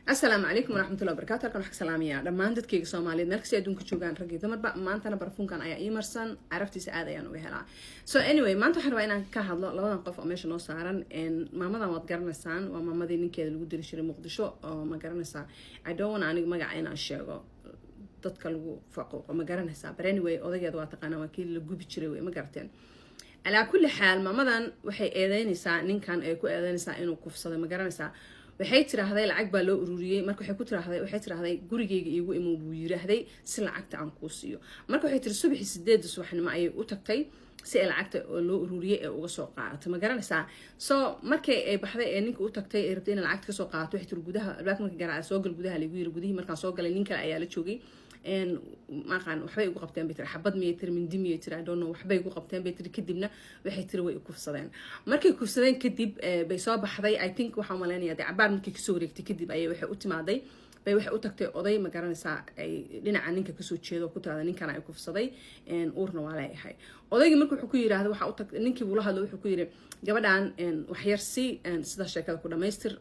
السلام عليكم ورحمة الله وبركاته. كان حق سلامية لما عندك كيك سومالي مركز يدون كتشوجان رجي دمر بقى ما أنت أنا برفون كان أي إيمرسون عرفتي سعادة يعني وهلا. So anyway ما أنت حروينا كهذا لو نقف أمشي نص عرن إن ماما ذا ما تقرن السان وماما ذي نكيد الودي يشتري مقدشو أو ما قرن السان. I don't want أنا ما قاعدين أشياء تتكلموا فوق وما قرن السان. But anyway أذا جدوا تقنا وكيل الجو بيشتري ما قرتين. على كل حال ماما ذا وحي إذا نسا نين كان يكو إذا نسا إنه كفصة ما قرن السان. waxay tiraahday lacag baa loo ururiyay marka waxay tiraahday gurigeyga iigu imo buu yiraahday si lacagta aan ku siiyo marka waxay tiri subaxii 8 subaxnimo ayay u tagtay si lacagta loo ururiyay ee uga soo qaadato ma garanaysaa so markay ay baxday ee ninka u tagtay ee rabtay in lacagta ka soo qaadato waxay tiri gudaha albaabka markay garaaca soo gal gudaha lagu yiri gudihii markaan soo galay ninka ayaa la joogay een ma qaan waxbay ugu qabteen bay tiri xabad miyay tiri mindi miyay tiri I don't know waxbay ugu qabteen bay tiri kadibna waxay tiri way kufsadeen markay kufsadeen kadib bay soo baxday I think waxa maleynaya cabaar markay kasoo wareegtay kadib ayay waxay u timaaday bay waxay u tagtay oday ma garanaysaa ay dhinaca ninka kasoo jeedo ku taada ninkan ay kufsaday een uurna waa leeyahay odayga markuu wuxuu ku yiraahdo waxa u tagtay ninkii uu la hadlo wuxuu ku yiri gabadhan wax yar si sida sheekada ku dhameystir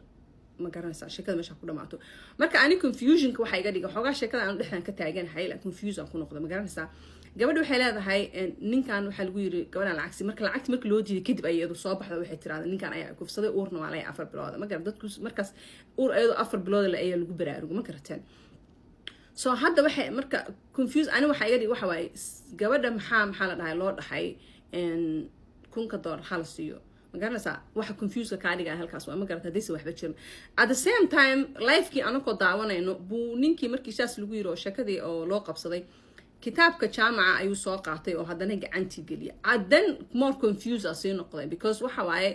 ma garanaysaa sheekada meesha ku dhamaato marka ani confusion ka waxa iga dhiga xogaa sheekada aan dhexdan ka taaganahay la confusion ku noqdo ma garanaysaa gabadhu waxay leedahay ninkan waxa lagu yiri gabadhan lacagti marka loo diiday kadib ay iyadu soo baxday waxay tiraahday ninkan ayaa kufsaday uurna waa leeyahay 4 bilood ma garan dadku markaas uur ayadu 4 bilood la ayaa lagu baraarugo ma garateen so hadda waxay marka confuse ani waxa iga dhiga waxa waay gabadha maxaa la dhahay loo dhahay kunka dollar hal siiyo ma garanaysaa waxa confuse ka dhiga halkaas waa ma garata hadii waxba jirin at the same time life-kii anako daawanayno buu ninkii markii saas lagu yiro sheekadii oo loo qabsaday kitaabka jaamaca ayuu soo qaatay oo haddana gacantii geliya adan more confused as in noqday because waxa waaye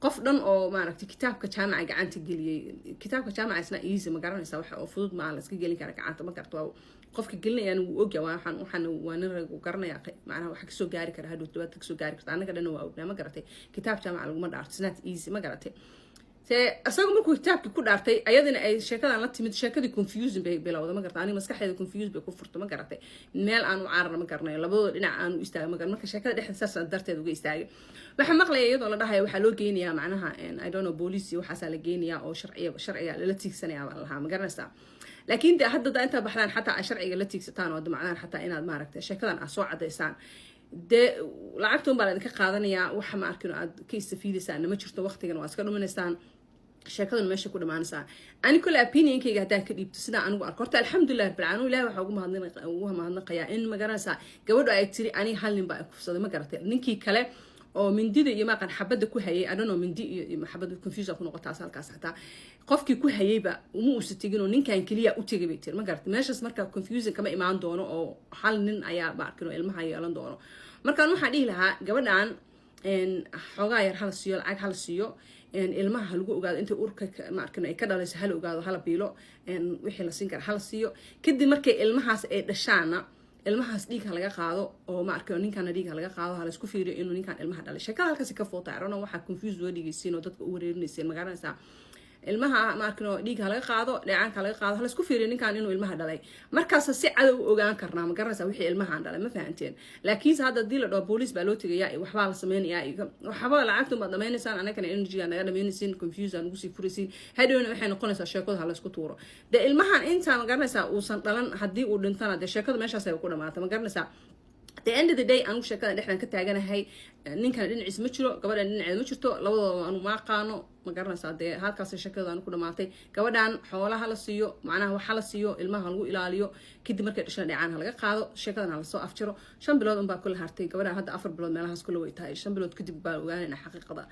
qof dhan oo maaragtay kitaabka jaamaca gacanta geliyay kitaabka jaamaca isna easy ma garanaysaa waxa oo fudud ma la iska gelin kara gacanta ma garto qofka gelinayaan uu og yahay waxaan waa nin rag u garanaya macnaha waxa ka soo gaari kara hadhow dibadda ka soo gaari karta anaga dhan waa ognaa ma garatay kitaab jaamaca lagu ma dhaarto isna easy ma garatay asaga markuu kitaabkii ku dhaartay ayadana ay sheekadan la timid sheekadii confusing bay bilowday ma garata aniga maskaxdeeda confused bay ku furto ma garatay meel aan u caarna ma garanayo labadooda dhinac aan u istaagay ma garan marka sheekada dhexda saas darteed uga istaagay waxa maqlay iyadoo la dhahayo waxa loo geenayaa macnaha I don't know police waxa la geenayaa oo sharciga la tiigsanayaa laha ma garanaysaa laakiin hadda inta baxdaan xataa sharciga la tiigsataan oo macnaha xataa inaad maaragtay sheekadan aad soo cadeysaan de lacagtoon baa idinka qaadanayaa waxa ma arkino aad ka istafiidaysaan ma jirto waqtigan waa iska dhuminaysaan sheekadan meesha ku dhamaanaysaa ani kula opinionkayga hadaan ka dhiibto sida anigu arko horta alxamdulilah rabbil caalamiin ilaahay waxa ugu mahadnaqayaa in ma garanaysaa gabadhu ay tiri ani hal nin baa kufsaday ma garatay ninkii kale oo mindida iyo maqan xabada ku hayay I don't know mindi iyo xabada confusion ku noqotaas halkaas xataa qofkii ku hayayba uma ustigin oo ninkan kaliya u tagay bay tiri ma garatay meeshaas marka confusion kama imaan doono oo hal nin ayaa ba arkino ilmaha yeelan doono markaan waxaan dhihi lahaa gabadhan xogaa yar hal siiyo lacag hal siiyo ilmaha lagu ogaado inta urka ma arkino ay ka dhalayso hal ogaado hal biilo wixii la siin kara hal siiyo kadib markay ilmahaas ay dhashaana ilmahaas dhiig laga qaado oo ma arkino ninkan dhiig laga qaado hal isku fiiriyo inuu ninkan ilmaha dhalay sheekada halkaas ka footaaroona waxa confuse loo dhigaysiin oo dadka u wareerinayeen ma garanaysaa ilmaha ma arkino dhiig laga qaado dhacaanka laga qaado hal isku fiiriyo ninkan inuu ilmaha dhalay markaas si cad u ogaan karnaa ma garanaysaa wixii ilmahan dhalay ma fahanteen laakiin hadda dii la dhaw police baa loo tagayaa waxba la sameeyaa waxba lacagtu ma dhameynaysan anagana energy naga dhameynaysin confusion ugu sii furaysin hadhowna waxay noqonaysaa sheekada hal isku tuuro de ilmahan inta ma garanaysaa uusan dhalan hadii uu dhintana de sheekada meeshaas ay ku dhamaatay ma garanaysaa the end of the day anu sheekada dhexdan ka taaganahay ninkan dhinaciis ma jiro gabadhan dhinaceeda ma jirto labadooda anu ma aqaano ma garanaysaa de halkaas sheekada anu ku dhamaatay gabadhan xoolaha la siiyo macnaha waxa la siiyo ilmaha lagu ilaaliyo kadib markay dhashaan dhacaan laga qaado sheekadan la soo afjiro 5 bilood un baa kula hartay gabadhan hadda 4 bilood meelahaas kula way tahay 5 bilood kadib baa ogaanayna xaqiiqada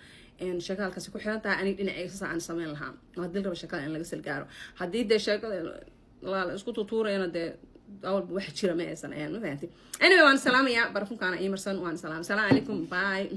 sheekada halkaas ku xiran tahay aniga dhinaciisa aan sameyn lahaa hadii raba sheekada in laga salgaaro hadii de sheekada la isku tuurayna de أول واحد شيء ما يسمع يعني ما فهمتي. Anyway وأنا سلام يا برفون كان إيمرسون وأنا سلام عليكم باي.